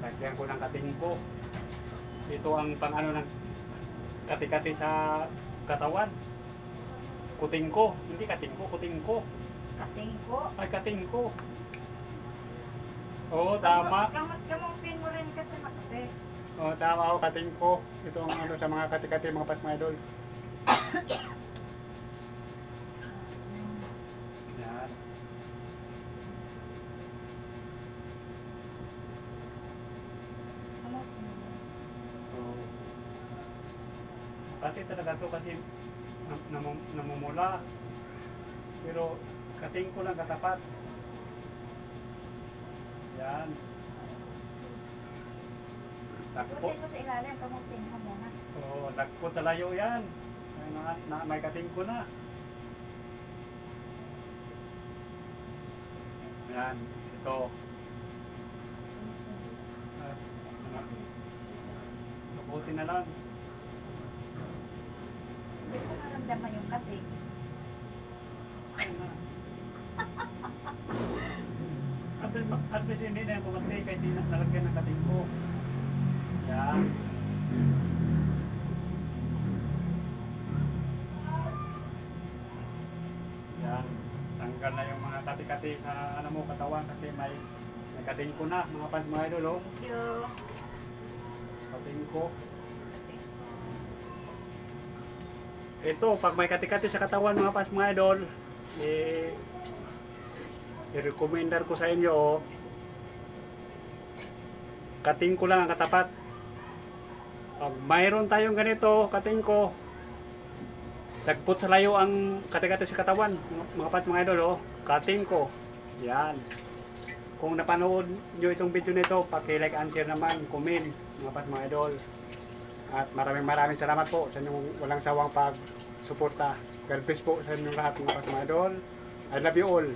Lagyan ko ng katingko. Ito ang pang ano ng kati-kati sa katawan. Kutingko, hindi katingko, kutingko. Katingko. Ay, katingko. Oo, tama. Kamutin mo rin kasi makate. Oo, tama ako, katingko. Ito ang ano sa mga kati-kati, mga Pasma Idol. Yan. Kamutin mo rin. Oo. Pati talaga to kasi namumula. Pero katingko lang katapat. Yan. Takpo. Kamutin mo sa ilalim, kamutin mo muna. Oo, lagpo sa layo yan. Ay, may katingko na. Yan, ito. Mabuti na lang. Hindi ko naramdaman yung kati. At least hindi na yung pumatay kasi nalagyan ng katingko. Yan. Yan. Tanggal na yung mga kati-kati sa ano mo katawan kasi may katingko na mga Pasma Idol. Oh. Thank you. Katingko. Ito, pag may kati-kati sa katawan mga Pasma Idol, i-recommendar ko sa inyo, oh, katingko lang ang katapat. Pag mayroon tayong ganito, katingko, lagpot sa layo ang kati-kati sa katawan, mga Pasma Idol, oh, katingko. Yan. Kung napanood nyo itong video nito, paki-like and share naman, comment, mga Pasma Idol. At maraming salamat po sa inyong walang sawang pag-suporta. God bless po sa inyong lahat mga Pasma Idol. I love you all.